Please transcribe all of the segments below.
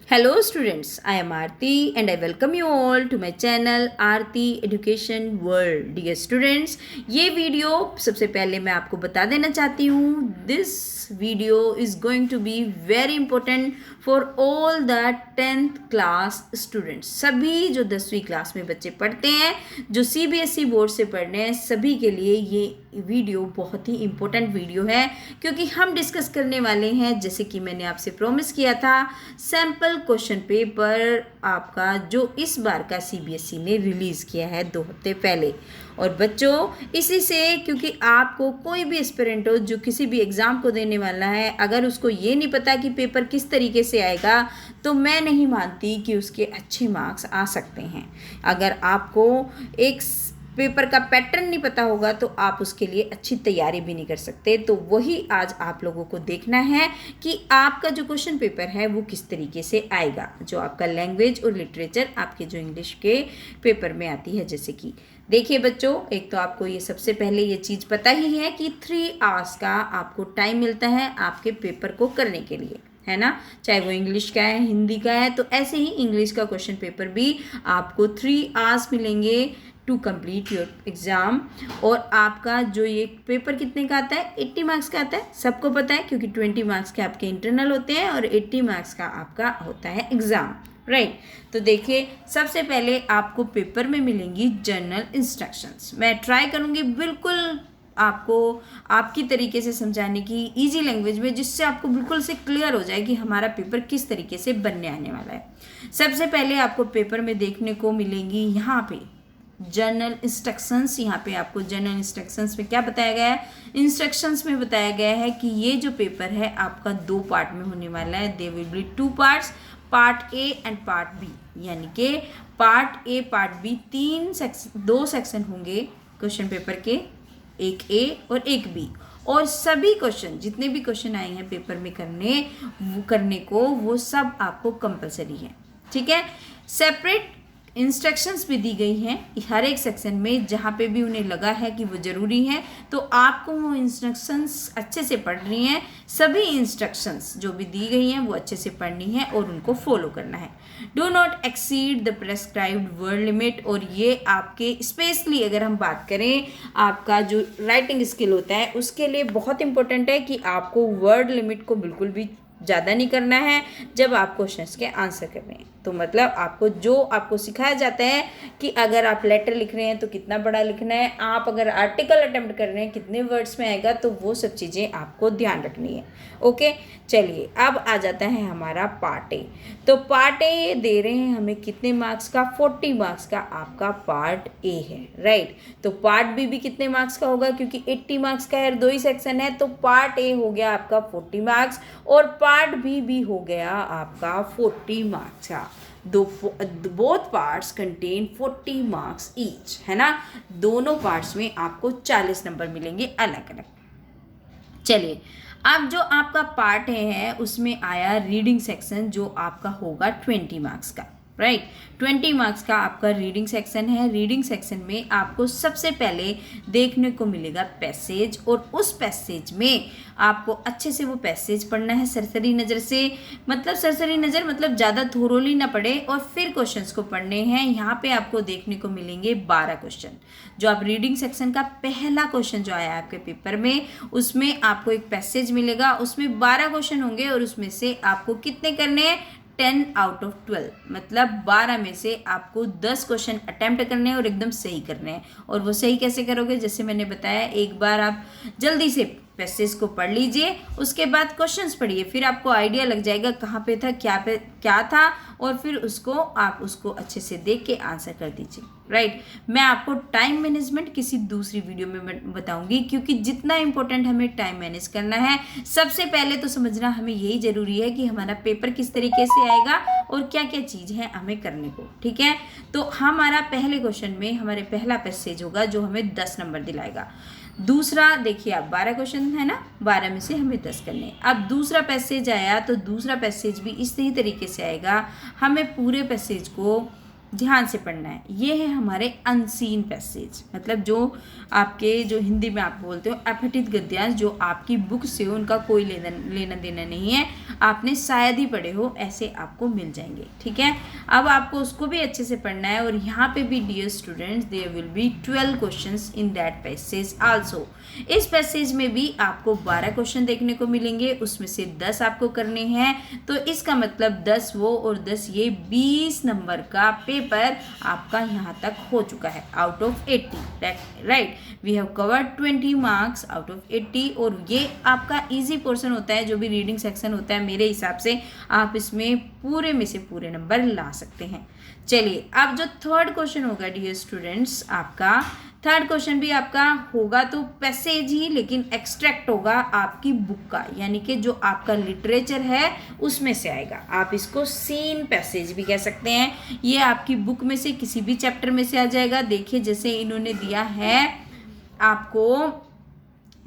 Hello students, I am Aarti and I welcome you all to my channel Aarti Education World. Dear students, ये video सबसे पहले मैं आपको बता देना चाहती हूँ this video is going to be very important for all the 10th class students. सभी जो 10वीं क्लास में बच्चे पढ़ते हैं, जो CBSE बोर्ड से पढ़ रहे हैं, सभी के लिए ये वीडियो बहुत ही इम्पोर्टेंट वीडियो है क्योंकि हम डिस्कस करने वाले हैं, जैसे कि मैंने आपसे प्रॉमिस किया था, सैम्पल क्वेश्चन पेपर आपका जो इस बार का CBSE ने रिलीज़ किया है 2 हफ्ते पहले। और बच्चों, इसी से क्योंकि आपको कोई भी एस्पिरेंट हो जो किसी भी एग्ज़ाम को देने वाला है, अगर उसको ये नहीं पता कि पेपर किस तरीके से आएगा तो मैं नहीं मानती कि उसके अच्छे मार्क्स आ सकते हैं। अगर आपको एक पेपर का पैटर्न नहीं पता होगा तो आप उसके लिए अच्छी तैयारी भी नहीं कर सकते। तो वही आज आप लोगों को देखना है कि आपका जो क्वेश्चन पेपर है वो किस तरीके से आएगा, जो आपका लैंग्वेज और लिटरेचर आपके जो इंग्लिश के पेपर में आती है। जैसे कि देखिए बच्चों, एक तो आपको ये सबसे पहले ये चीज़ पता ही है कि 3 आवर्स का आपको टाइम मिलता है आपके पेपर को करने के लिए, है ना। चाहे वो इंग्लिश का है, हिंदी का है, तो ऐसे ही इंग्लिश का क्वेश्चन पेपर भी आपको 3 आवर्स मिलेंगे टू कंप्लीट योर एग्ज़ाम। और आपका जो ये पेपर कितने का आता है, 80 मार्क्स का आता है, सबको पता है, क्योंकि 20 मार्क्स के आपके इंटरनल होते हैं और 80 मार्क्स का आपका होता है एग्ज़ाम, राइट। तो देखिए, सबसे पहले आपको पेपर में मिलेंगी जर्नल इंस्ट्रक्शंस। मैं ट्राई करूँगी बिल्कुल आपको आपकी तरीके से समझाने की, इजी लैंग्वेज में, जिससे आपको बिल्कुल से क्लियर हो जाए कि हमारा पेपर किस तरीके से बनने आने वाला है। सबसे पहले आपको पेपर में देखने को मिलेंगी यहाँ पे जर्नल इंस्ट्रक्शंस। यहाँ पे आपको जर्नल इंस्ट्रक्शंस में क्या बताया गया है, इंस्ट्रक्शंस में बताया गया है कि ये जो पेपर है आपका 2 पार्ट में होने वाला है। They will be 2 parts, part A and part B, यानी कि part A part B 2 section होंगे क्वेश्चन पेपर के, एक ए और एक बी। और सभी क्वेश्चन, जितने भी क्वेश्चन आए हैं पेपर में करने को, वो सब आपको कंपलसरी है, ठीक है। सेपरेट इंस्ट्रक्शंस भी दी गई हैं हर एक सेक्शन में, जहाँ पे भी उन्हें लगा है कि वो ज़रूरी है, तो आपको वो इंस्ट्रक्शंस अच्छे से पढ़नी है। सभी इंस्ट्रक्शंस जो भी दी गई हैं वो अच्छे से पढ़नी है और उनको फॉलो करना है। Do not exceed the prescribed word limit. और ये आपके स्पेशली अगर हम बात करें, आपका जो राइटिंग स्किल होता है उसके लिए बहुत इंपॉर्टेंट है कि आपको वर्ड लिमिट को बिल्कुल भी ज़्यादा नहीं करना है जब आप क्वेश्चंस के आंसर कर रहे हैं। तो मतलब आपको सिखाया जाता है कि अगर आप लेटर लिख रहे हैं तो कितना बड़ा लिखना है, आप अगर आर्टिकल अटेम्प्ट कर रहे हैं कितने वर्ड्स में आएगा, तो वो सब चीज़ें आपको ध्यान रखनी है। ओके, चलिए अब आ जाता है हमारा पार्ट ए। तो पार्ट ए दे रहे हैं हमें कितने मार्क्स का, 40 मार्क्स का आपका पार्ट ए है, राइट। तो पार्ट बी भी कितने मार्क्स का होगा, क्योंकि 80 मार्क्स का है, 2 ही सेक्शन है, तो पार्ट ए हो गया आपका 40 मार्क्स और पार्ट बी भी हो गया आपका 40 मार्क्स का। Both parts contain 40 marks each, है ना। दोनों पार्ट्स में आपको 40 नंबर मिलेंगे अलग अलग। चलिए, अब जो आपका पार्ट है उसमें आया रीडिंग सेक्शन, जो आपका होगा 20 मार्क्स का, राइट। 20 मार्क्स का आपका रीडिंग सेक्शन है। रीडिंग सेक्शन में आपको सबसे पहले देखने को मिलेगा पैसेज, और उस पैसेज में आपको अच्छे से वो पैसेज पढ़ना है सरसरी नज़र से। मतलब सरसरी नज़र मतलब ज़्यादा थोरोली ना पढ़े, और फिर क्वेश्चंस को पढ़ने हैं। यहाँ पे आपको देखने को मिलेंगे 12 क्वेश्चन। जो आप रीडिंग सेक्शन का पहला क्वेश्चन जो आया आपके पेपर में, उसमें आपको एक पैसेज मिलेगा, उसमें 12 क्वेश्चन होंगे और उसमें से आपको कितने करने हैं, 10 आउट ऑफ 12, मतलब 12 में से आपको 10 क्वेश्चन अटेम्प्ट करने हैं और एकदम सही करने हैं। और वो सही कैसे करोगे, जैसे मैंने बताया, एक बार आप जल्दी से पैसेज को पढ़ लीजिए, उसके बाद क्वेश्चंस पढ़िए, फिर आपको आइडिया लग जाएगा कहाँ पे था, क्या था, और फिर आप उसको अच्छे से देख के आंसर कर दीजिए, राइट। मैं आपको टाइम मैनेजमेंट किसी दूसरी वीडियो में बताऊंगी, क्योंकि जितना इंपॉर्टेंट हमें टाइम मैनेज करना है, सबसे पहले तो समझना हमें यही ज़रूरी है कि हमारा पेपर किस तरीके से आएगा और क्या क्या चीज़ है हमें करने को, ठीक है। तो हमारा पहले क्वेश्चन में हमारे पहला पैसेज होगा जो हमें 10 नंबर दिलाएगा। दूसरा देखिए, आप 12 क्वेश्चन है ना, 12 में से हमें 10 करने। अब दूसरा पैसेज आया, तो दूसरा पैसेज भी इसी तरीके से आएगा। हमें पूरे पैसेज को ध्यान से पढ़ना है। ये है हमारे अनसीन पैसेज, मतलब जो आपके, जो हिंदी में आप बोलते हो अपठित गद्यांश, जो आपकी बुक से उनका कोई लेना देना नहीं है, आपने शायद ही पढ़े हो, ऐसे आपको मिल जाएंगे। ठीक है, अब आपको उसको भी अच्छे से पढ़ना है। और यहाँ पे भी dear students there will be 12 questions in that passage also. इस पैसेज में भी आपको 12 क्वेश्चन देखने को मिलेंगे, उसमें से 10 आपको करने हैं। तो इसका मतलब 10 वो और 10 ये, 20 नंबर का पेपर आपका यहाँ तक हो चुका है out of 80। Right, we have covered 20 marks out of 80। और ये आपका इजी पोर्शन होता है, जो भी रीडिंग सेक्शन होता है, मेरे हिसाब से आप इसमें पूरे में से पूरे नंबर ला सकते हैं। चलिए, अब जो थर्ड क्वेश्चन होगा डियर स्टूडेंट्स, आपका थर्ड क्वेश्चन भी आपका होगा तो पैसेज ही, लेकिन एक्सट्रैक्ट होगा आपकी बुक का, यानी कि जो आपका लिटरेचर है उसमें से आएगा। आप इसको सीन पैसेज भी कह सकते हैं। ये आपकी बुक में से किसी भी चैप्टर में से आ जाएगा। देखिए, जैसे इन्होंने दिया है आपको,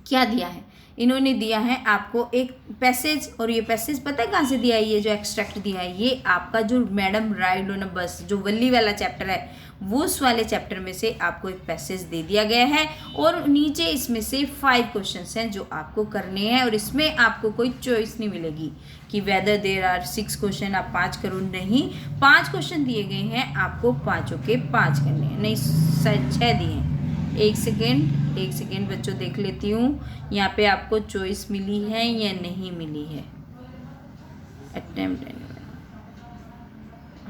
क्या दिया है, इन्होंने दिया है आपको एक पैसेज, और ये पैसेज पता है कहाँ से दिया है, ये जो एक्सट्रैक्ट दिया है ये आपका जो मैडम राइड ऑन अ बस, जो वल्ली वाला चैप्टर है, वो उस वाले चैप्टर में से आपको एक पैसेज दे दिया गया है। और नीचे इसमें से 5 क्वेश्चंस हैं जो आपको करने हैं, और इसमें आपको कोई चॉइस नहीं मिलेगी कि वेदर देयर आर 6 क्वेश्चन आप 5 करो, नहीं, 5 क्वेश्चन दिए गए हैं, आपको 5 के 5 करने हैं, नहीं 6 दिए हैं। एक सेकेंड बच्चों देख लेती हूँ यहाँ पे आपको चॉइस मिली है या नहीं मिली है। अटेम्प्ट,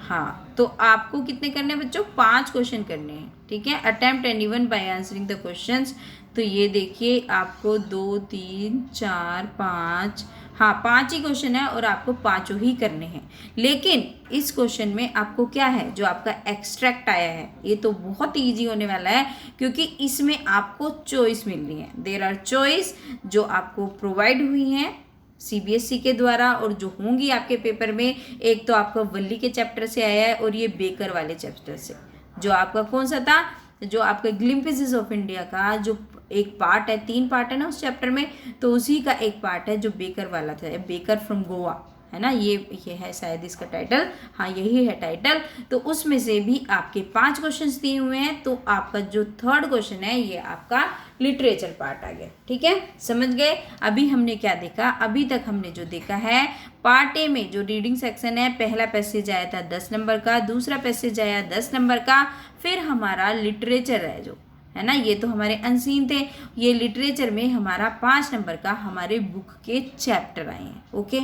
हाँ, तो आपको कितने करने हैं बच्चों, 5 क्वेश्चन करने हैं। ठीक है, attempt any one by answering the questions. तो ये देखिए आपको 2, 3, 4, 5, हाँ 5 ही क्वेश्चन है और आपको 5 ही करने हैं। लेकिन इस क्वेश्चन में आपको क्या है, जो आपका एक्सट्रैक्ट आया है, ये तो बहुत ईजी होने वाला है, क्योंकि इसमें आपको चॉइस मिल रही है। देयर आर चॉइस जो आपको प्रोवाइड हुई हैं सीबीएसई के द्वारा, और जो होंगी आपके पेपर में। एक तो आपका वल्ली के चैप्टर से आया है, और ये बेकर वाले चैप्टर से, जो आपका कौन सा था, जो आपका ग्लिम्पसेस ऑफ इंडिया का जो एक पार्ट है, 3 पार्ट है ना उस चैप्टर में, तो उसी का एक पार्ट है जो बेकर वाला था, बेकर फ्रॉम गोवा, है ना, ये है शायद इसका टाइटल, हाँ यही है टाइटल। तो उसमें से भी आपके 5 क्वेश्चंस दिए हुए हैं। तो आपका जो थर्ड क्वेश्चन है ये आपका लिटरेचर पार्ट आ गया। ठीक है, समझ गए। अभी हमने क्या देखा, अभी तक हमने जो देखा है पार्ट ए में जो रीडिंग सेक्शन है, पहला पैसेज आया था 10 नंबर का, दूसरा पैसेज आया 10 नंबर का, फिर हमारा लिटरेचर है जो है ना, ये तो हमारे अनसीन थे। ये लिटरेचर में हमारा 5 नंबर का हमारे बुक के चैप्टर आए हैं। ओके,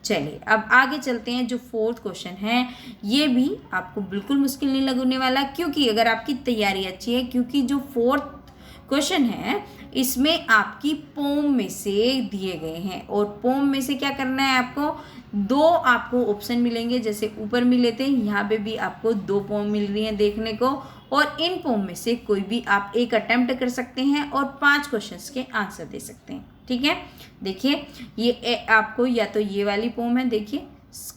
चलिए अब आगे चलते हैं। जो फोर्थ क्वेश्चन है ये भी आपको बिल्कुल मुश्किल नहीं लगने वाला, क्योंकि अगर आपकी तैयारी अच्छी है, क्योंकि जो फोर्थ क्वेश्चन है इसमें आपकी पोम में से दिए गए हैं। और पोम में से क्या करना है आपको, 2 आपको ऑप्शन मिलेंगे, जैसे ऊपर मिले थे, यहाँ पे भी आपको 2 पोम मिल रही हैं देखने को। और इन पोम में से कोई भी आप एक अटेम्प्ट कर सकते हैं और 5 क्वेश्चंस के आंसर दे सकते हैं। ठीक है, देखिए ये आपको या तो ये वाली पोम है, देखिए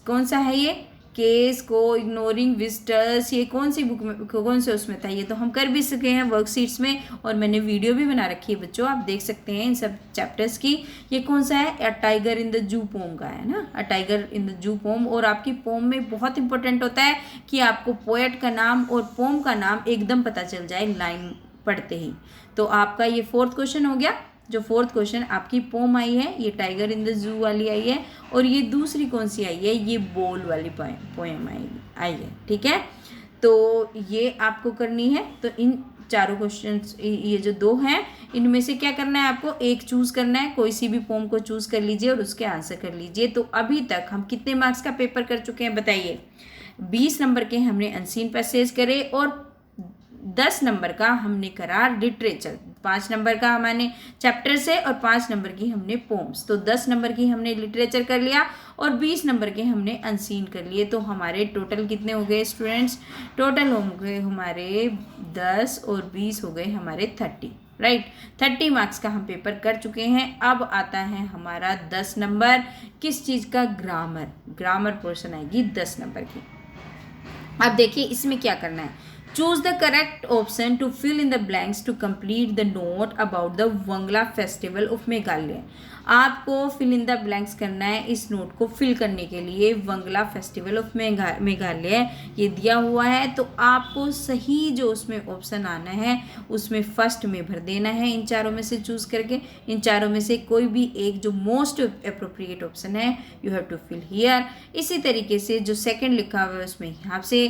कौन सा है ये, केस को इग्नोरिंग विजिटर्स, ये कौन सी बुक में, कौन से उसमें था, ये तो हम कर भी सके हैं वर्कशीट्स में, और मैंने वीडियो भी बना रखी है बच्चों, आप देख सकते हैं इन सब चैप्टर्स की। ये कौन सा है, a tiger in the zoo poem का है ना, a tiger in the zoo poem. और आपकी पोम में बहुत इंपॉर्टेंट होता है कि आपको पोएट का नाम और पोम का नाम एकदम पता चल जाए लाइन पढ़ते ही। तो आपका ये फोर्थ क्वेश्चन हो गया। जो फोर्थ क्वेश्चन आपकी पोम आई है ये टाइगर इन द जू वाली आई है, और ये दूसरी कौन सी आई है, ये बोल वाली पोएम आई है। ठीक है, तो ये आपको करनी है। तो इन चारों क्वेश्चंस, ये जो 2 हैं, इनमें से क्या करना है आपको, एक चूज करना है, कोई सी भी पोम को चूज कर लीजिए और उसके आंसर कर लीजिए। तो अभी तक हम कितने मार्क्स का पेपर कर चुके हैं बताइए, 20 नंबर के हमने अनसीन पैसेज करे, और 10 नंबर का हमने करा लिटरेचर, 5 नंबर का हमारे चैप्टर से और 5 नंबर की हमने पोम्स। तो 10 नंबर की हमने लिटरेचर कर लिया और 20 नंबर के हमने अनसीन कर लिए। तो हमारे टोटल कितने हो गए स्टूडेंट्स, टोटल हो गए हमारे 10 और 20 हो गए हमारे 30। राइट, 30 मार्क्स का हम पेपर कर चुके हैं। अब आता है हमारा 10 नंबर, किस चीज़ का, ग्रामर। ग्रामर पोर्शन आएगी 10 नंबर की। अब देखिए इसमें क्या करना है, choose the correct option to fill in the blanks to complete the note about the Wangala festival of Meghalaya. आपको फिल इन द ब्लैंक्स करना है इस नोट को फिल करने के लिए। वंगला फेस्टिवल ऑफ मेघालय ये दिया हुआ है, तो आपको सही जो उसमें ऑप्शन आना है उसमें फर्स्ट में भर देना है इन चारों में से चूज करके। इन चारों में से कोई भी एक जो मोस्ट अप्रोप्रिएट ऑप्शन है you have to fill here. इसी तरीके से जो सेकंड लिखा हुआ है उसमें यहाँ से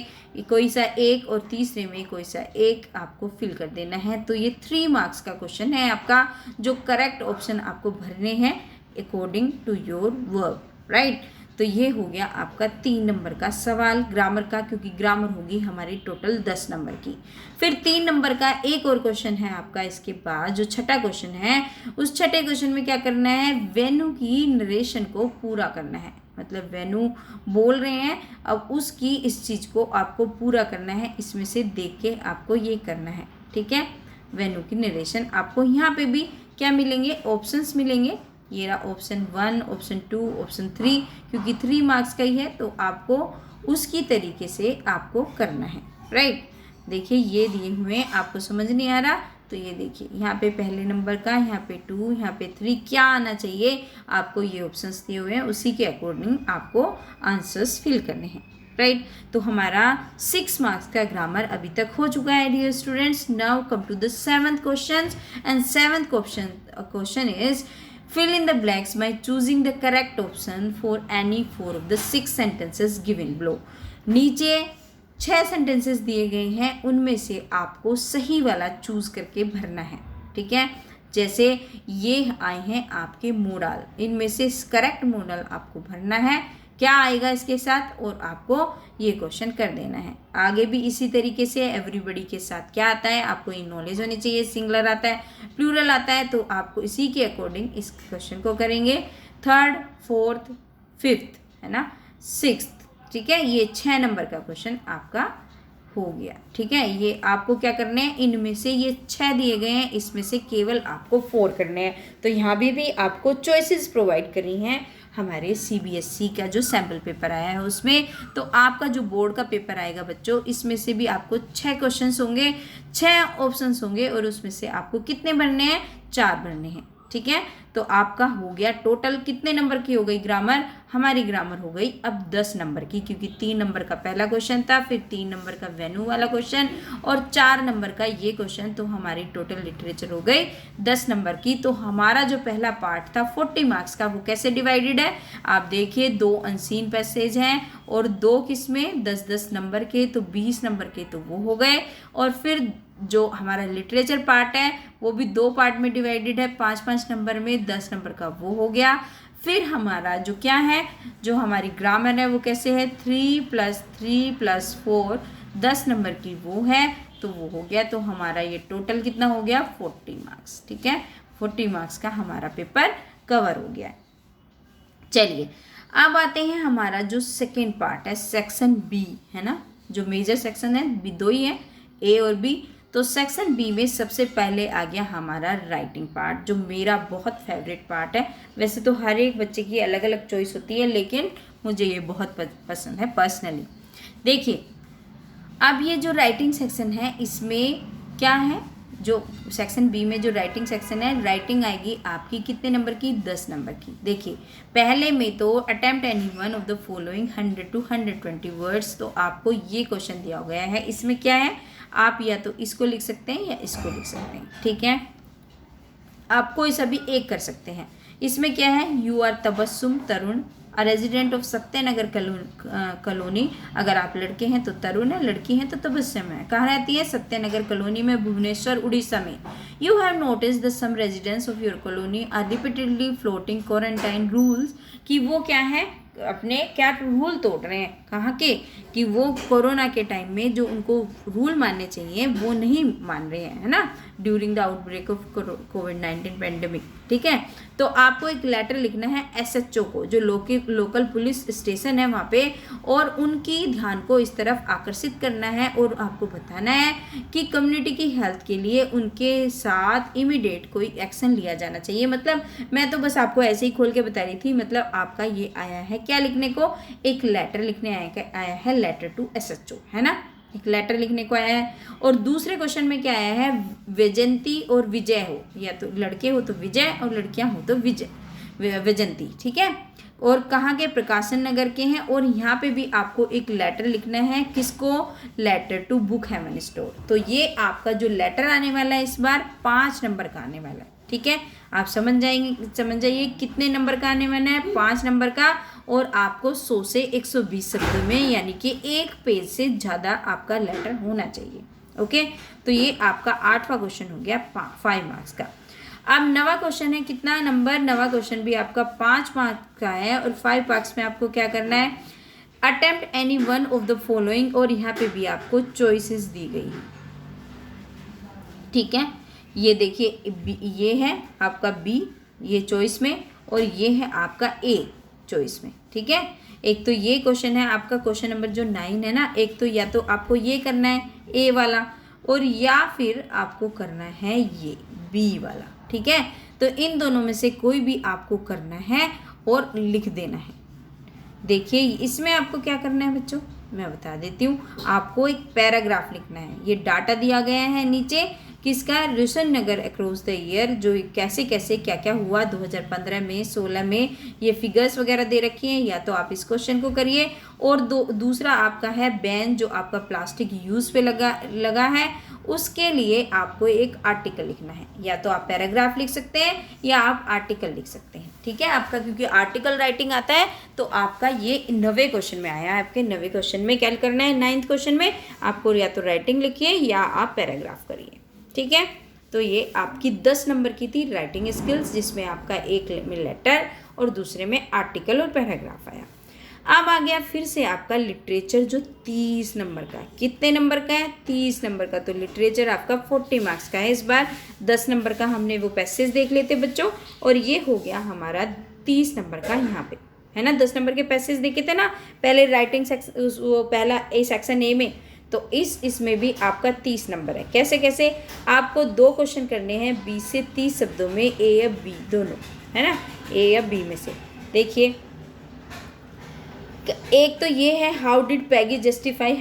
कोई सा एक और तीसरे में कोई सा एक आपको फिल कर देना है। तो ये 3 मार्क्स का क्वेश्चन है आपका, जो करेक्ट ऑप्शन आपको भरने हैं according to your verb, right. तो ये हो गया आपका 3 नंबर का सवाल ग्रामर का, क्योंकि ग्रामर होगी हमारी टोटल 10 नंबर की। फिर 3 नंबर का एक और क्वेश्चन है आपका इसके बाद, जो छठा क्वेश्चन है उस छठे क्वेश्चन में क्या करना है, वेन्यू की नरेशन को पूरा करना है। मतलब वेन्यू बोल रहे हैं, अब उसकी इस चीज़ को आपको पूरा करना है, इसमें से देख के आपको ये करना है, ठीक है। वेन्यू की नरेशन आपको यहाँ पे भी क्या मिलेंगे, ऑप्शंस मिलेंगे। ये रहा ऑप्शन 1, ऑप्शन 2, ऑप्शन 3, क्योंकि 3 मार्क्स का ही है तो आपको उसकी तरीके से आपको करना है, राइट। देखिए ये दिए हुए आपको समझ नहीं आ रहा तो ये देखिए यहाँ पे पहले नंबर का, यहाँ पे 2, यहाँ पे 3 क्या आना चाहिए आपको, ये ऑप्शंस दिए हुए हैं, उसी के अकॉर्डिंग आपको आंसर्स फिल करने हैं, राइट। तो हमारा 6 मार्क्स का ग्रामर अभी तक हो चुका है dear students. Now come to the 7th question, and 7th question is fill in the blanks by choosing the correct option for any 4 of the 6 sentences given below। नीचे 6 sentences दिए गए हैं, उनमें से आपको सही वाला चूज करके भरना है, ठीक है। जैसे ये आए हैं आपके मोडल, इनमें से करेक्ट मोडल आपको भरना है, क्या आएगा इसके साथ, और आपको ये क्वेश्चन कर देना है। आगे भी इसी तरीके से एवरीबडी के साथ क्या आता है आपको ये नॉलेज होनी चाहिए। सिंगुलर आता है, प्लूरल आता है, तो आपको इसी के अकॉर्डिंग इस क्वेश्चन को करेंगे। 3rd, 4th, 5th है ना, 6th, ठीक है। ये 6 नंबर का क्वेश्चन आपका हो गया, ठीक है। ये आपको क्या करने हैं, इनमें से ये 6 दिए गए हैं, इसमें से केवल आपको 4 करने हैं। तो यहाँ भी आपको चॉइसेस प्रोवाइड करी हैं हमारे CBSE का जो सैम्पल पेपर आया है उसमें। तो आपका जो बोर्ड का पेपर आएगा बच्चों, इसमें से भी आपको 6 क्वेश्चंस होंगे, 6 ऑप्शंस होंगे, और उसमें से आपको कितने भरने हैं, 4 भरने हैं, ठीक है। तो आपका हो गया टोटल कितने नंबर की हो गई ग्रामर, हमारी ग्रामर हो गई अब 10 नंबर की, क्योंकि 3 नंबर का पहला क्वेश्चन था, फिर 3 नंबर का वेन्यू वाला क्वेश्चन और 4 नंबर का ये क्वेश्चन, तो हमारी टोटल लिटरेचर हो गई 10 नंबर की। तो हमारा जो पहला पार्ट था 40 मार्क्स का, वो कैसे डिवाइडेड है आप देखिए, 2 अनसीन पैसेज हैं और 2 किसमें 10-10 नंबर के, तो 20 नंबर के तो वो हो गए। और फिर जो हमारा लिटरेचर पार्ट है वो भी 2 पार्ट में डिवाइडेड है, 5-5 नंबर में, 10 नंबर का वो हो गया। फिर हमारा जो क्या है, जो हमारी ग्रामर है वो कैसे है, 3 + 3 + 4 10 नंबर की वो है, तो वो हो गया। तो हमारा ये टोटल कितना हो गया, 40 मार्क्स, ठीक है। 40 मार्क्स का हमारा पेपर कवर हो गया। चलिए अब आते हैं हमारा जो सेकेंड पार्ट है, सेक्शन बी है ना, जो मेजर सेक्शन है, 2 ही है, ए और बी। तो सेक्शन बी में सबसे पहले आ गया हमारा राइटिंग पार्ट, जो मेरा बहुत फेवरेट पार्ट है। वैसे तो हर एक बच्चे की अलग अलग चॉइस होती है, लेकिन मुझे ये बहुत पसंद है पर्सनली। देखिए अब ये जो राइटिंग सेक्शन है इसमें क्या है, जो सेक्शन बी में जो राइटिंग सेक्शन है, राइटिंग आएगी आपकी कितने नंबर की, 10 नंबर की। देखिए पहले में तो attempt any one of the following 100 to 120 words, तो आपको ये क्वेश्चन दिया गया है। इसमें क्या है, आप या तो इसको लिख सकते हैं या इसको लिख सकते हैं, ठीक है। आप कोई सा भी एक कर सकते हैं। इसमें क्या है, you are Tabassum Tarun, a resident of Satyanagar colony. अगर आप लड़के हैं तो तरुण है, लड़की हैं तो तबस्सुम है। कहाँ रहती है, सत्यनगर कॉलोनी में, भुवनेश्वर उड़ीसा में। You have notice the some residents of your colony are repeatedly floating quarantine rules, कि वो क्या है, अपने क्या रूल तोड़ रहे हैं, कहाँ के, कि वो कोरोना के टाइम में जो उनको रूल मानने चाहिए वो नहीं मान रहे हैं, है ना, during the outbreak of covid pandemic, ठीक है। तो आपको एक लेटर लिखना है SHO को, जो लोकल पुलिस स्टेशन है वहाँ पे, और उनकी ध्यान को इस तरफ आकर्षित करना है, और आपको बताना है कि कम्युनिटी की हेल्थ के लिए उनके साथ इमीडिएट कोई एक्शन लिया जाना चाहिए। मतलब मैं तो बस आपको ऐसे ही खोल के बता रही थी, मतलब आपका ये आया है क्या लिखने को, एक लेटर लिखने आया है, लेटर टू SHO, है ना। एक लेटर लिखने को आया है। और दूसरे क्वेश्चन में क्या आया है, वैजंती और विजय हो, या तो लड़के हो तो विजय और लड़कियां हो तो वैजंती, ठीक है। और कहाँ के, प्रकाशन नगर के हैं। और यहाँ पे भी आपको एक लेटर लिखना है, किसको, letter to book haven store. तो ये आपका जो लेटर आने वाला है इस बार 5 नंबर का आने वाला है, ठीक है। आप समझ जाइए कितने नंबर का आने वाला है, 5 नंबर का। और आपको 100 से 120 शब्दों में, यानी कि 1 पेज से ज़्यादा आपका लेटर होना चाहिए। ओके, तो ये आपका 8वां क्वेश्चन हो गया 5 मार्क्स का। अब 9वां क्वेश्चन है, कितना नंबर, 9वां क्वेश्चन भी आपका 5 मार्क्स का है। और 5 मार्क्स में आपको क्या करना है, attempt any one of the following. और यहाँ पे भी आपको चॉइसेस दी गई, ठीक है। ये देखिए, ये है आपका बी ये चॉइस में, और ये है आपका ए चॉइस में, ठीक है। एक तो ये क्वेश्चन है आपका, क्वेश्चन नंबर जो 9 है ना, एक तो या तो आपको ये करना है ए वाला, और या फिर आपको करना है ये बी वाला, ठीक है। तो इन दोनों में से कोई भी आपको करना है और लिख देना है। देखिए इसमें आपको क्या करना है बच्चों, मैं बता देती हूँ। आपको एक पैराग्राफ लिखना है। ये डाटा दिया गया है नीचे, किसका, रोशन नगर अक्रॉस द ईयर, जो कैसे कैसे क्या क्या हुआ 2015 में, 16 में, ये फिगर्स वगैरह दे रखी हैं। या तो आप इस क्वेश्चन को करिए। और दूसरा आपका है बैन, जो आपका प्लास्टिक यूज़ पे लगा है, उसके लिए आपको एक आर्टिकल लिखना है। या तो आप पैराग्राफ लिख सकते हैं या आप आर्टिकल लिख सकते हैं, ठीक है। आपका क्योंकि आर्टिकल राइटिंग आता है, तो आपका ये 9वें क्वेश्चन में आया है। आपके 9वें क्वेश्चन में क्या करना है, 9th क्वेश्चन में आपको या तो राइटिंग लिखिए या आप पैराग्राफ करिए, ठीक है। तो ये आपकी 10 नंबर की थी राइटिंग स्किल्स, जिसमें आपका एक में लेटर और दूसरे में आर्टिकल और पैराग्राफ आया। अब आ गया फिर से आपका लिटरेचर, जो 30 नंबर का है। कितने नंबर का है, 30 नंबर का। तो लिटरेचर आपका 40 मार्क्स का है इस बार। 10 नंबर का हमने वो पैसेज देख लेते बच्चों, और ये हो गया हमारा 30 नंबर का यहाँ पे, है ना। 10 नंबर के पैसेज देखे थे ना पहले राइटिंग सेक्शन, वो पहला ए सेक्शन ए में। तो इसमें भी आपका 30 नंबर है। कैसे कैसे, आपको 2 क्वेश्चन करने हैं 20 से 30 शब्दों में, ए या बी दोनों, है ना, ए या बी में से। देखिए एक तो ये है, how did Peggy justify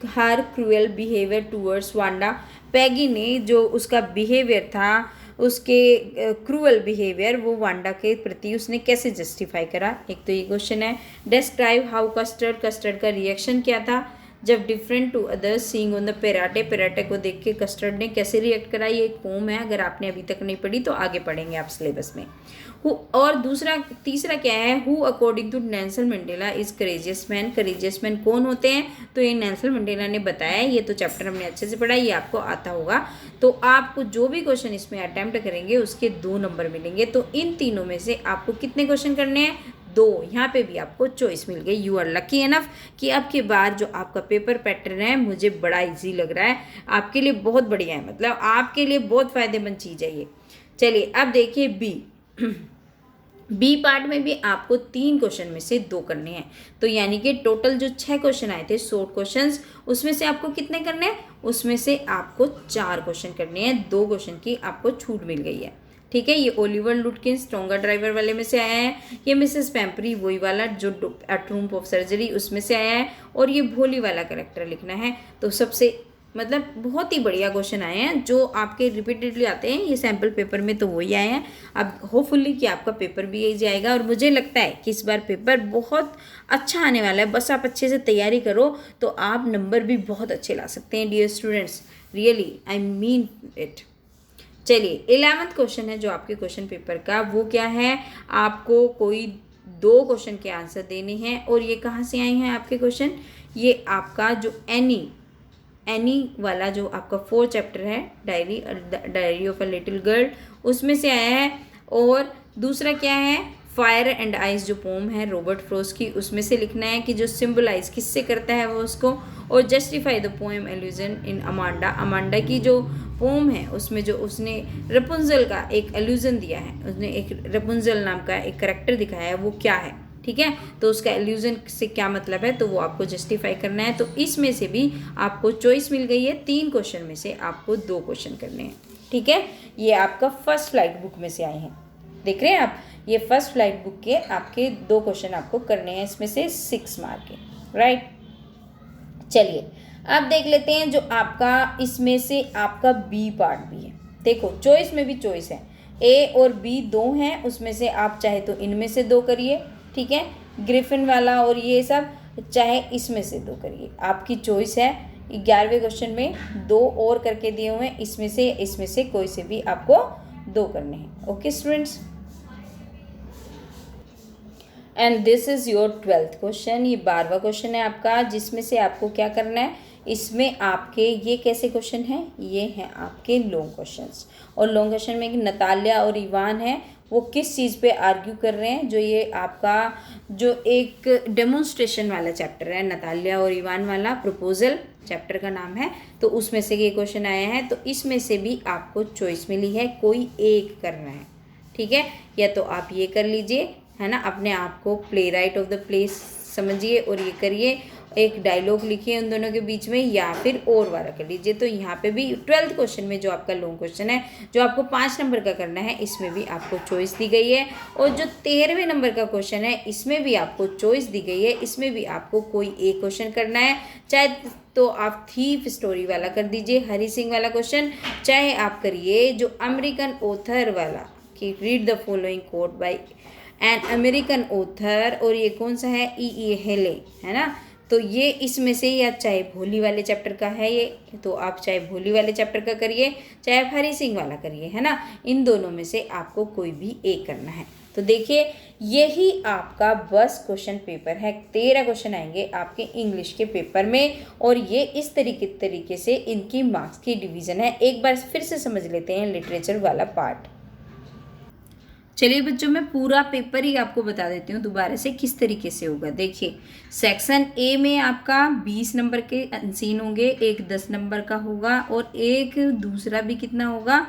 her cruel behaviour towards Wanda. Peggy ने जो उसका बिहेवियर था, उसके क्रूअल बिहेवियर, वो वांडा के प्रति उसने कैसे जस्टिफाई करा। एक तो ये क्वेश्चन है। डिस्क्राइब हाउ कस्टर्ड का रिएक्शन क्या था जब different to others seeing on the pirate को देख के कस्टर्ड ने कैसे रिएक्ट करा। ये एक पोम है, अगर आपने अभी तक नहीं पढ़ी तो आगे पढ़ेंगे आप सिलेबस में। और तीसरा क्या है, who according to Nelson Mandela is courageous man. Courageous man कौन होते हैं, तो ये नेल्सन मंडेला ने बताया। ये तो चैप्टर हमने अच्छे से पढ़ा, ये आपको आता होगा। तो आपको जो भी क्वेश्चन इसमें अटैम्प्ट करेंगे उसके 2 नंबर मिलेंगे। तो इन तीनों में से आपको कितने क्वेश्चन करने हैं, 2। यहाँ पे भी आपको चॉइस मिल गई। यू आर लकी इनफ कि अब के बाद जो आपका पेपर पैटर्न है मुझे बड़ा इजी लग रहा है, आपके लिए बहुत बढ़िया है, मतलब आपके लिए बहुत फ़ायदेमंद चीज़ है ये। चलिए अब देखिए बी पार्ट में भी आपको 3 क्वेश्चन में से 2 करने हैं। तो यानी कि टोटल जो 6 क्वेश्चन आए थे, शॉर्ट क्वेश्चंस, उसमें से आपको कितने करने हैं, उसमें से आपको 4 क्वेश्चन करने हैं। 2 क्वेश्चन की आपको छूट मिल गई है, ठीक है। ये ओलिवर लुटकिन स्ट्रॉन्गर ड्राइवर वाले में से आया है। ये मिसेस पैम्परी वही वाला जो एट रूम ऑफ सर्जरी उसमें से आया है। और ये भोली वाला कैरेक्टर लिखना है। तो सबसे मतलब बहुत ही बढ़िया क्वेश्चन आए हैं जो आपके रिपीटेडली आते हैं। ये सैम्पल पेपर में तो वही आए हैं। अब होपफुली कि आपका पेपर भी यही जाएगा। और मुझे लगता है कि इस बार पेपर बहुत अच्छा आने वाला है। बस आप अच्छे से तैयारी करो तो आप नंबर भी बहुत अच्छे ला सकते हैं dear students, really I mean it. चलिए 11th क्वेश्चन है जो आपके क्वेश्चन पेपर का, वो क्या है, आपको कोई 2 क्वेश्चन के आंसर देने हैं। और ये कहाँ से आए हैं आपके क्वेश्चन, ये आपका जो एनी वाला जो आपका 4th चैप्टर है, diary of a little girl, उसमें से आया है। और दूसरा क्या है, फायर एंड आइस जो पोम है रॉबर्ट फ्रॉस्ट की, उसमें से लिखना है कि जो सिंबलाइज किससे करता है वो उसको। और justify the poem allusion in Amanda की जो पोम है उसमें जो उसने रपुंजल का एक एल्यूजन दिया है, उसने एक रपुंजल नाम का एक करैक्टर दिखाया है, वो क्या है, ठीक है। तो उसका एल्यूजन से क्या मतलब है, तो वो आपको जस्टिफाई करना है। तो इसमें से भी आपको चॉइस मिल गई है। 3 क्वेश्चन में से आपको 2 क्वेश्चन करने हैं, ठीक है। ये आपका फर्स्ट फ्लाइट बुक में से आए हैं, देख रहे हैं आप, ये फर्स्ट फ्लाइट बुक के आपके 2 क्वेश्चन आपको करने हैं, इसमें से 6 मार्क के, राइट। चलिए अब देख लेते हैं जो आपका इसमें से आपका बी पार्ट भी है। देखो चॉइस में भी चॉइस है, ए और बी दो हैं, उसमें से आप चाहे तो इनमें से दो करिए, ठीक है, ग्रिफिन वाला और ये सब, चाहे इसमें से दो करिए, आपकी चॉइस है। 11वें क्वेश्चन में दो और करके दिए हुए हैं, इसमें से कोई से भी आपको दो करने हैं। Okay students, and this is your 12th question. ये 12वां क्वेश्चन है आपका, जिसमें से आपको क्या करना है, इसमें आपके ये कैसे क्वेश्चन हैं, ये हैं आपके लॉन्ग क्वेश्चंस। और लॉन्ग क्वेश्चन में नतालिया और इवान है, वो किस चीज़ पे आर्ग्यू कर रहे हैं, जो ये आपका जो एक डेमोन्स्ट्रेशन वाला चैप्टर है, नतालिया और इवान वाला, प्रपोजल चैप्टर का नाम है, तो उसमें से ये क्वेश्चन आया है। तो इसमें से भी आपको चॉइस मिली है, कोई एक करना है, ठीक है, या तो आप ये कर लीजिए, है ना, अपने आप को play right of the place समझिए और ये करिए, एक डायलॉग लिखिए उन दोनों के बीच में, या फिर और वाला कर लीजिए। तो यहाँ पे भी 12th क्वेश्चन में जो आपका लॉन्ग क्वेश्चन है, जो आपको 5 नंबर का करना है, इसमें भी आपको चॉइस दी गई है। और जो 13वें नंबर का क्वेश्चन है, इसमें भी आपको चॉइस दी गई है, इसमें भी आपको कोई एक क्वेश्चन करना है, चाहे तो आप थीफ स्टोरी वाला कर दीजिए, हरी सिंह वाला क्वेश्चन, चाहे आप करिए जो अमेरिकन ऑथर वाला कि read the following quote by an American author, और ये कौन सा है, E.E. हेले, है ना। तो ये इसमें से, या चाहे भोली वाले चैप्टर का है ये, तो आप चाहे भोली वाले चैप्टर का करिए, चाहे आप हरी सिंह वाला करिए, है ना, इन दोनों में से आपको कोई भी एक करना है। तो देखिए यही आपका बस क्वेश्चन पेपर है। 13 क्वेश्चन आएंगे आपके इंग्लिश के पेपर में, और ये इस तरीके से इनकी मार्क्स की डिवीज़न है। एक बार फिर से समझ लेते हैं लिटरेचर वाला पार्ट। चलिए बच्चों, मैं पूरा पेपर ही आपको बता देती हूँ दोबारा से किस तरीके से होगा। देखिए सेक्शन ए में आपका 20 नंबर के अनसीन होंगे, एक 10 नंबर का होगा, और एक दूसरा भी कितना होगा,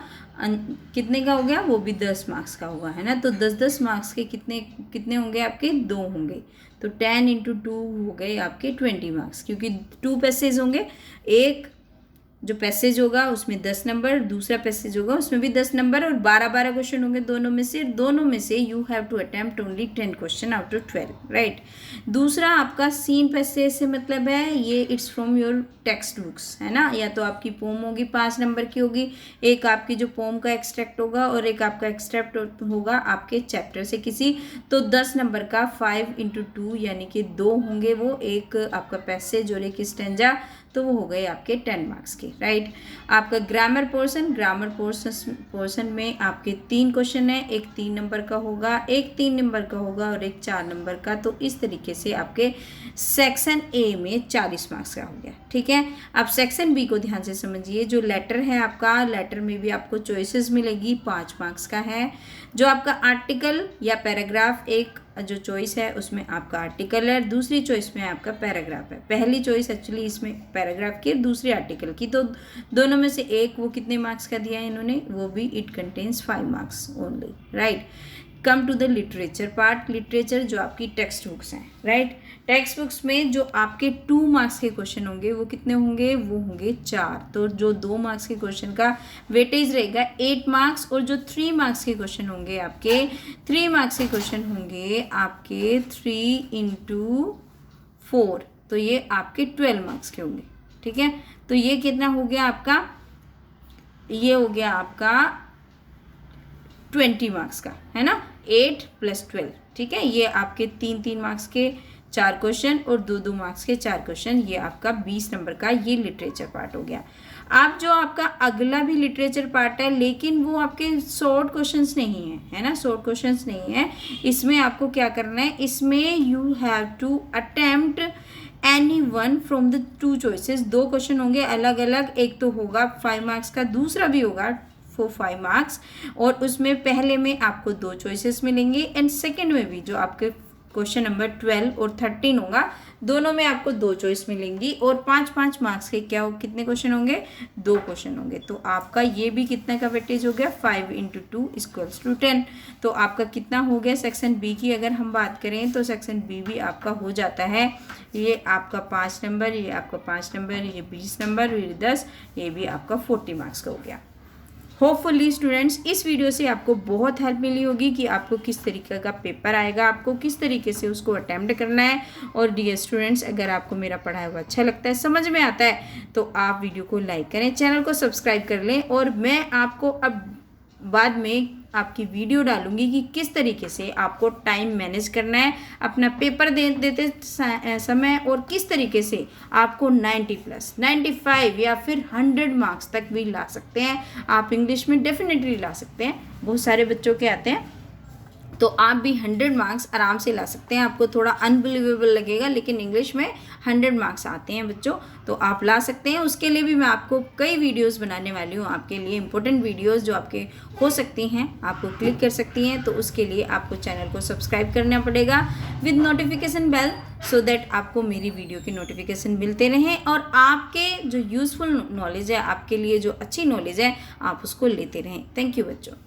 कितने का हो गया, वो भी 10 मार्क्स का होगा, है ना। तो 10-10 मार्क्स के कितने होंगे आपके, 2 होंगे, तो 10 × 2 हो गए आपके 20 मार्क्स, क्योंकि 2 पैसेज होंगे, एक जो पैसेज होगा उसमें 10 नंबर, दूसरा पैसेज होगा उसमें भी 10 नंबर, और 12 क्वेश्चन होंगे दोनों में से you have to attempt only 10 question out of 12, right. दूसरा आपका सीन पैसेज से मतलब है ये it's from your textbooks, है ना, या तो आपकी पोम होगी 5 नंबर की होगी, एक आपकी जो पोम का एक्सट्रैक्ट होगा, और एक आपका एक्सट्रैक्ट होगा आपके चैप्टर से किसी, तो 10 नंबर का 5 × 2 यानी कि 2 होंगे, वो एक आपका पैसेज और एक स्टेंजा, तो वो हो गए आपके 10 मार्क्स के, राइट। आपका ग्रामर पोर्शन में आपके 3 क्वेश्चन है, एक 3 नंबर का होगा, एक 3 नंबर का होगा, और एक 4 नंबर का। तो इस तरीके से आपके सेक्शन ए में 40 मार्क्स का हो गया, ठीक है। अब सेक्शन बी को ध्यान से समझिए। जो लेटर है आपका, लेटर में भी आपको चॉइसेस मिलेगी, 5 मार्क्स का है। जो आपका आर्टिकल या पैराग्राफ, एक जो चॉइस है उसमें आपका आर्टिकल है, दूसरी चॉइस में आपका पैराग्राफ है। पहली चॉइस एक्चुअली इसमें पैराग्राफ की, दूसरी आर्टिकल की, तो दोनों में से एक वो कितने मार्क्स का दिया है इन्होंने, वो भी it contains 5 marks only, right. Come to the literature part. Literature जो आपकी टेक्स्ट बुक्स हैं, राइट। टेक्स्ट बुक्स में जो आपके 2 मार्क्स के क्वेश्चन होंगे वो कितने होंगे, वो होंगे 4। तो जो 2 मार्क्स के क्वेश्चन का वेटेज रहेगा 8 मार्क्स, और जो 3 मार्क्स के क्वेश्चन होंगे आपके 3 मार्क्स के क्वेश्चन होंगे आपके 3 × 4, तो ये आपके 12 मार्क्स के होंगे, ठीक है। तो ये कितना हो गया आपका, ये हो गया आपका 20 मार्क्स का, है ना, 8 + 12, ठीक है। ये आपके 3-3 मार्क्स के 4 क्वेश्चन और 2-2 मार्क्स के 4 क्वेश्चन, ये आपका 20 नंबर का ये लिटरेचर पार्ट हो गया। अब जो आपका अगला भी लिटरेचर पार्ट है, लेकिन वो आपके शॉर्ट क्वेश्चंस नहीं है, है ना, शॉर्ट क्वेश्चंस नहीं है। इसमें आपको क्या करना है, इसमें you have to attempt any one from the 2 choices. 2 question होंगे अलग अलग, एक तो होगा 5 मार्क्स का, दूसरा भी होगा 5 मार्क्स, और उसमें पहले में आपको 2 चॉइसेस मिलेंगे, एंड सेकंड में भी जो आपके क्वेश्चन नंबर 12 और 13 होगा, दोनों में आपको 2 चॉइस मिलेंगी, और 5-5 मार्क्स के कितने क्वेश्चन होंगे, 2 क्वेश्चन होंगे। तो आपका ये भी कितना का वेटेज हो गया, 5 × 2 = 10। तो आपका कितना हो गया, सेक्शन बी की अगर हम बात करें तो सेक्शन बी भी आपका हो जाता है, ये आपका 5 नंबर, ये आपका 5 नंबर, ये 20 नंबर, ये 10, ये भी आपका 40 मार्क्स का हो गया। होपफुली स्टूडेंट्स इस वीडियो से आपको बहुत हेल्प मिली होगी कि आपको किस तरीके का पेपर आएगा, आपको किस तरीके से उसको अटेम्प्ट करना है। और डियर स्टूडेंट्स, अगर आपको मेरा पढ़ाया हुआ अच्छा लगता है, समझ में आता है, तो आप वीडियो को लाइक करें, चैनल को सब्सक्राइब कर लें। और मैं आपको अब बाद में आपकी वीडियो डालूंगी कि किस तरीके से आपको टाइम मैनेज करना है अपना पेपर देते समय, और किस तरीके से आपको 90+ 95 या फिर 100 मार्क्स तक भी ला सकते हैं। आप इंग्लिश में डेफिनेटली ला सकते हैं, बहुत सारे बच्चों के आते हैं, तो आप भी 100 मार्क्स आराम से ला सकते हैं। आपको थोड़ा अनबिलीवेबल लगेगा, लेकिन इंग्लिश में 100 मार्क्स आते हैं बच्चों, तो आप ला सकते हैं। उसके लिए भी मैं आपको कई वीडियोस बनाने वाली हूँ, आपके लिए इंपॉर्टेंट वीडियोस जो आपके हो सकती हैं, आपको क्लिक कर सकती हैं। तो उसके लिए आपको चैनल को सब्सक्राइब करना पड़ेगा with notification bell, so that आपको मेरी वीडियो के नोटिफिकेशन मिलते रहें और आपके जो यूज़फुल नॉलेज है, आपके लिए जो अच्छी नॉलेज है, आप उसको लेते रहें। थैंक यू बच्चों।